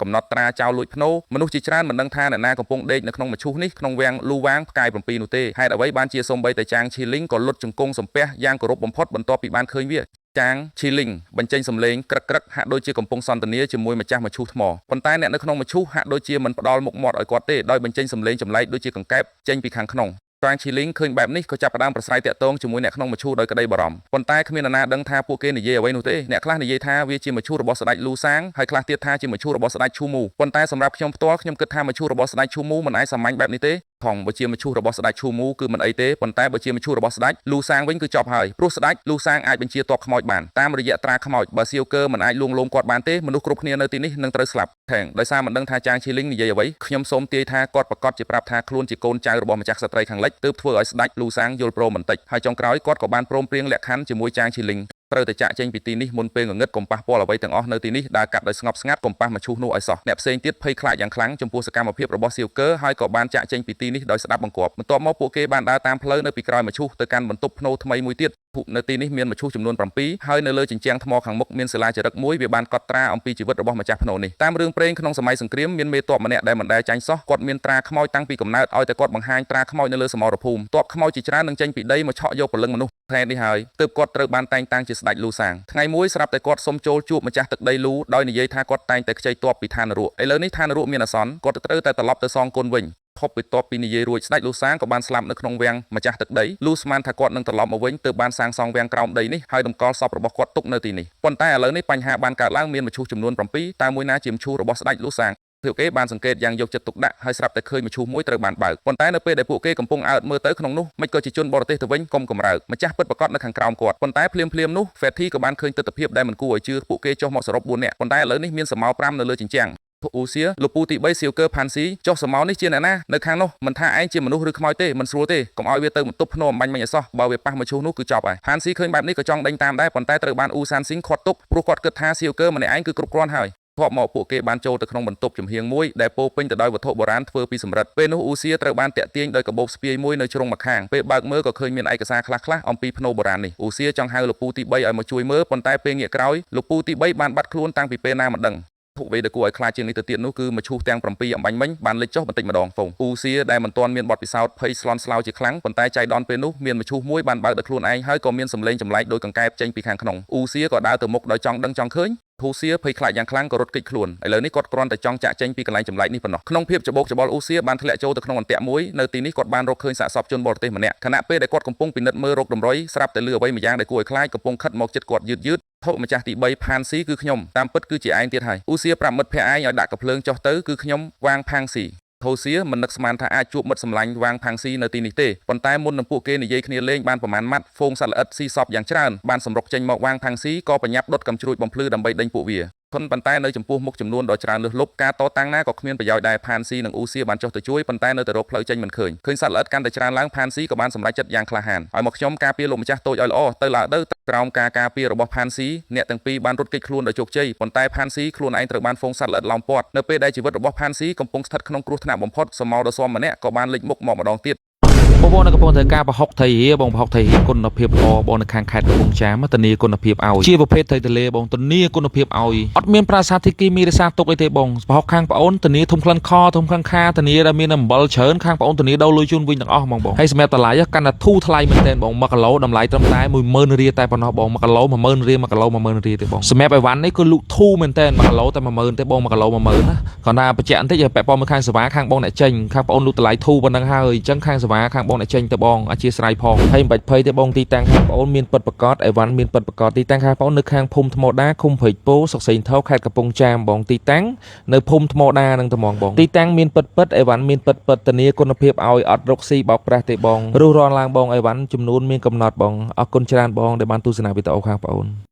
កំណត់ត្រាចោលលួចភ្នោមនុស្សជាច្រើនមិនដឹងថាអ្នកណាកំពុងដេកនៅក្នុងមឈូសនេះក្នុងវាំងលូវាងផ្កាយ7នោះទេហេតុអ្វីបានជាសូម្បីតែចាងឈីលីងក៏លុតជង្គង់សំពះយ៉ាងគោរពបំផុតបន្ទាប់ពីបានឃើញវាចាងឈីលីងបញ្ចេញសំឡេងក្រឹកក្រឹកហាក់ដូចជាកំពុងសន្ទនាជាមួយម្ចាស់មឈូសថ្មប៉ុន្តែអ្នកនៅក្នុងមឈូសហាក់ដូចជាមិនផ្ដល់មុខមាត់ឲ្យគាត់ទេដោយបញ្ចេញសំឡេងចម្លែកដូចជាកង្កែបចេញពីខាងក្នុងចាងឈីលីងឃើញបែបនេះក៏ចាប់ផ្ដើមប្រស្រ័យតាក់ទងជាមួយអ្នកក្នុងមឈូសដោយក្តីបារម្ភប៉ុន្តែគ្មាននរណាដឹងថាពួកគេនិយាយអ្វីនោះទេអ្នកខ្លះនិយាយថាវាជាមឈូសរបស់ស្ដេចលូសាងហើយខ្លះទៀតថាជាមឈូសរបស់ស្ដេចឈូមូប៉ុន្តែសម្រាប់ខ្ញុំផ្ទាល់ខ្ញុំគិតថាមឈូសរបស់ស្ដេចឈូមូមិនអាចសាមញ្ញបែបនេះទេផងបើជាមឈូសរបស់ស្ដេចឈូមូគឺមិនអីទេប៉ុន្តែបើជាមឈូសរបស់ស្ដេចលូសាងវិញគឺចប់ហើយព្រោះស្ដេចលូសាងអាចបញ្ជាទ័ពខ្មោចបានតាមរយៈត្រាខ្មោចបើសៀវកើមិនអាចលួងលោមគាត់បានទេមនុស្សគ្រប់គ្នានៅទីនេះនឹងត្រូវស្លាប់ថែងដោយសារមិនដឹងថាចាងឈីលីងនិយាយអ្វីខ្ញុំសូមទាយថាគាត់ប្រកាសជាប្រាប់ថាខ្លួនជាកូនចៅរបស់ម្ចាស់ក្សត្រីខាងលិចទើបធ្វើឲ្យស្ដេចលូសាងយល់ព្រមបន្តិចហើយចុងក្រោយគាត់ក៏បានព្រមព្រៀងលក្ខខណ្ឌជាមួយចាងឈីលីងត្រូវតែចាក់ចេញពីទីនេះមុនពេលងងឹតកុំប៉ះពាល់អ្វីទាំងអស់នៅទីនេះដើរកាត់ដោយស្ងប់ស្ងាត់កុំប៉ះមឈូសនោះឲ្យសោះអ្នកផ្សេងទៀតភ័យខ្លាចយ៉ាងខ្លាំងចំពោះសកម្មភាពរបស់សៀវកើហើយក៏បានចាក់ចេញពីទីនេះដោយស្ដាប់បង្គាប់បន្ទាប់មកពួកគេបានដើរតាមផ្លូវនៅពីក្រោយមឈូសទៅកាន់បន្ទប់ភ្នោថ្មីមួយទៀតនៅទីនេះមានមឈូសចំនួន7ហើយនៅលើជញ្ជាំងថ្មខាងមុខមានសិលាចារឹកមួយវាបានកត់ត្រាអំពីជីវិតរបស់ម្ចាស់ភ្នោនេះតាមរឿងព្រេងក្នុងសម័យសង្គ្រាមមានមេទ័ពម្នាក់ដែលមិនដែលចាញ់សោះគាត់មានត្រាខ្មោចតាំងពីកំណើតឲ្យតែគាត់បង្ហាញត្រាខ្មោចនៅលើសមរភូមិទ័ពខ្មោចជាច្រើននឹងចេញពីដីមកឆក់យកព្រលឹងមនុស្សថ្ងៃនេះហើយទើបគាត់ត្រូវបានតែងតាំងជាស្ដេចលូសាងថ្ងៃមួយស្រាប់តែគាត់សុំចូលជួបម្ចាស់ទឹកដីលូដោយនិយាយថាគាត់តែងតែខ្ចីទ័ពពីឋាននរកឥឡូវនេះឋាននរកមានអាសន្នគាត់ត្រូវតែត្រឡប់ទៅសងគុណវិញផុបពីទ័ពពីនិយាយរួចស្ដេចលូសាងក៏បានស្លាប់នៅក្នុងវាំងម្ចាស់ទឹកដីលូស្មានថាគាត់នឹងត្រឡប់មកវិញទើបបានសាងសង់វាំងក្រោមដីនេះហើយតម្កល់សពរបស់គាត់ទុកនៅទីនេះប៉ុន្តែឥឡូវនេះបញ្ហាបានកើតឡើងមានមឈូសចំនួន7តើមួយណាជាមឈូសរបស់ស្ដេចលូសាងពួកគេបានសង្កេតយ៉ាងយកចិត្តទុកដាក់ហើយស្រាប់តែឃើញមឈូសមួយត្រូវបានបើកប៉ុន្តែនៅពេលដែលពួកគេកំពុងអើតមើលទៅក្នុងនោះមិនក៏ជាជនបរទេសទៅវិញកុំកំរើកម្ចាស់ពិតប្រាកដនៅខាងក្រោមគាត់ប៉ុន្តែភ្លាមនោះ Fatty ក៏បានឃើញទស្សនវិជ្ជាដែលមិនគួរឲ្យជឿពួកគេចុះមកសរុប4នាក់ប៉ុន្តែឥឡូវនេះមានសមោ5នៅលើជញ្ជាំងអ៊ូសៀលោកពូទី3សៀវកើផាន់ស៊ីចុះសមោនេះជាអ្នកណានៅខាងនោះមិនថាឯងជាមនុស្សឬខ្មោចទេមិនស្រួលទេកុំឲ្យវាទៅបន្ទប់ភ្នោអំបញ្ញមិញអសោះបើវាប៉ះមឈូសនោះគឺចប់ហើយផាន់ស៊ីឃើញបែបនេះក៏ចង់ដេញតាមដែរប៉ុន្តែត្រូវបានអ៊ូសានស៊ីងខាត់ទុកព្រោះគាត់គិតថាសៀវកើម្នាក់ឯងគឺគ្រប់គ្រាន់ហើយធ្លាប់មកពួកគេបានចូលទៅក្នុងបន្ទប់ចំហៀងមួយដែលពោពេញទៅដោយវត្ថុបុរាណធ្វើពីសំរិទ្ធពេលនោះអ៊ូសៀត្រូវបានតាក់ទាញដោយកាបូបស្ពាយមួយនៅជ្រុងម្ខាងពេលបើកមើលក៏ឃើញមានឯកសារខ្លះអំពីភ្នោបុរាណនេះអ៊ូសៀចង់ហៅលោកពូទី3ឲ្យមកជួយមើលប៉ុន្តែពេលងាកក្រោយលោកពូទី3បានបាត់ខ្លួនតាំងពីពេលណាមិនដឹងធុវេដែលគួរឲ្យខ្លាចជាងនេះទៅទៀតនោះគឺមឈូសទាំង7អំបញ្ញមិញបានលេចចុះបន្តិចម្ដងហ្វុងអ៊ូសៀដែលមិនទាន់មានបទពិសោធន៍ភ័យស្លន់ស្លោជាខ្លាំងប៉ុន្តែចៃដន្យពេលនោះមានមឈូសមួយបានបើកដោយខ្លួនឯងហើយក៏មានសម្លេងចម្លែកដោយកង្កែបចេញពីខាងក្នុងអ៊ូសៀក៏ដើរទៅមុខដោយចង់ដឹងចង់ឃើញហ៊ូសៀភ័យខ្លាចយ៉ាងខ្លាំងក៏រត់គេចខ្លួនឥឡូវនេះគាត់គ្រាន់តែចង់ចាក់ចេញពីកន្លែងចម្លែកនេះប៉ុណ្ណោះក្នុងភាពច្បោកច្បល់អ៊ូសៀបានធ្លាក់ចូលទៅក្នុងអន្ទាក់មួយនៅទីនេះគាត់បានរកឃើញសាកសពជនបរទេសម្នាក់ខណៈពេលដែលគាត់កំពុងពិនិត្យមើលរោគតម្រុយស្រាប់តែលឺអ្វីម្យ៉ាងដែលគួរឲ្យខ្លាចកំពុងខិតមកចិត្តគាត់យឺតធុម្ចាស់ទី3ផានស៊ីគឺខ្ញុំតាមពិតគឺជាឯងទៀតហើយអ៊ូសៀប្រាប់មិត្តភក្តិឯងឲ្យដាក់កាភ្លើងចុះទៅគឺខ្ញុំវាងផាងស៊ីថូសៀមិននឹកស្មានថាអាចជួបមិត្តសម្លាញ់វាងផាងស៊ីនៅទីនេះទេប៉ុន្តែមុននឹងពួកគេនិយាយគ្នាលេងបានប្រមាណម៉ាត់ហ្វូងសត្វល្អិតស៊ីសពយ៉ាងច្រើនបានសម្រុកចេញមកវាងផាងស៊ីក៏បញ្ញាប់ដុតកំជ្រួចបំភ្លឺដើម្បីដេញពួកវាប៉ុន្តែនៅចំពោះមុខចំនួនដ៏ច្រើនលើសលប់ការតតាំងណាក៏គ្មានប្រយោជន៍ដែរផានស៊ីនិងអ៊ូសៀបានចុះទៅជួយប៉ុន្តែនៅតែរកផ្លូវចេញមិនឃើញសត្វល្អិតកាន់តែច្រើនឡើងផានស៊ីក៏បានសម្រេចចិត្តយ៉ាងក្លាហានឲ្យមកខ្ញុំការពារលោកម្ចាស់តូចឲ្យល្អទៅឡើទៅក្រោមការការពាររបស់ផានស៊ីអ្នកទាំងពីរបានរត់គេចខ្លួនដោយជោគជ័យប៉ុន្តែផានស៊ីខ្លួនឯងត្រូវបានហ្វូងសត្វល្អិតឡោមព័ទ្ធនៅពេលដែលជីវិតរបស់ផានស៊ីកំពុងស្ថិតក្នុងគ្រោះថ្នាក់បំផុតសមោដ៏ស៊ាំម្នាក់ក៏បានលេចមុខមកម្ដងទៀតបងនៅកំពុងធ្វើការប្រហុកថៃហៀបងប្រហុកថៃហៀគុណភាពល្អបងនៅខាងខេត្តកំពង់ចាមធានាគុណភាពឲ្យជាប្រភេទថៃទន្លេបងធានាគុណភាពឲ្យអត់មានប្រាសាទធីគីមីរសាទុកអីទេបងប្រហុកខាងប្អូនធានាធំក្លិនខធំក្លិនខាធានាដែលមានអំបិលច្រើនខាងប្អូនធានាដល់លុយជូនវិញទាំងអស់បងហើយសម្រាប់តម្លៃកាន់តែធូរថ្លៃមែនទែនបង1គីឡូតម្លៃត្រឹមតែ10000រៀលតែប៉ុណ្ណោះបង1គីឡូ10000រៀល1គីឡូ10000រៀលទេបងសម្រាប់អីវ៉ាន់នេះគឺលក់ធូរមែនទែន1គីឡូតែ10000ទេបង1គីឡូ10000ណាគាត់ថាបញ្ជាក់បន្តិចឲ្យពាក់ព័ន្ធមួយខាងសេវាខាងបងអ្នកចេញខាងប្អូនលក់តម្លៃធូរប៉ុណ្ណឹងហើយអញ្ចឹងខាងសេវាខាងបងអ្នកចេញទៅបងអធិស្ឋានផងហើយមិនបាច់ភ័យទេបងទីតាំងខាងប្អូនមានពិតប្រាកដអីវ៉ាន់មានពិតប្រាកដទីតាំងខាងប្អូននៅខាងភូមិថ្មដាឃុំព្រែកពោសុកសេងថោខេត្តកំពង់ចាមបងទីតាំងនៅភូមិថ្មដានឹងត្មងបងទីតាំងមានពិតអីវ៉ាន់មានពិតធានាគុណភាពឲ្យអត់រកស៊ីបោកប្រាស់ទេបងរស់រានឡើងបងអីវ៉ាន់ចំនួនមានកំណត់បងអរគុណច្រើនបងដែលបានទស្សនាវីដេអូខាងប្អូន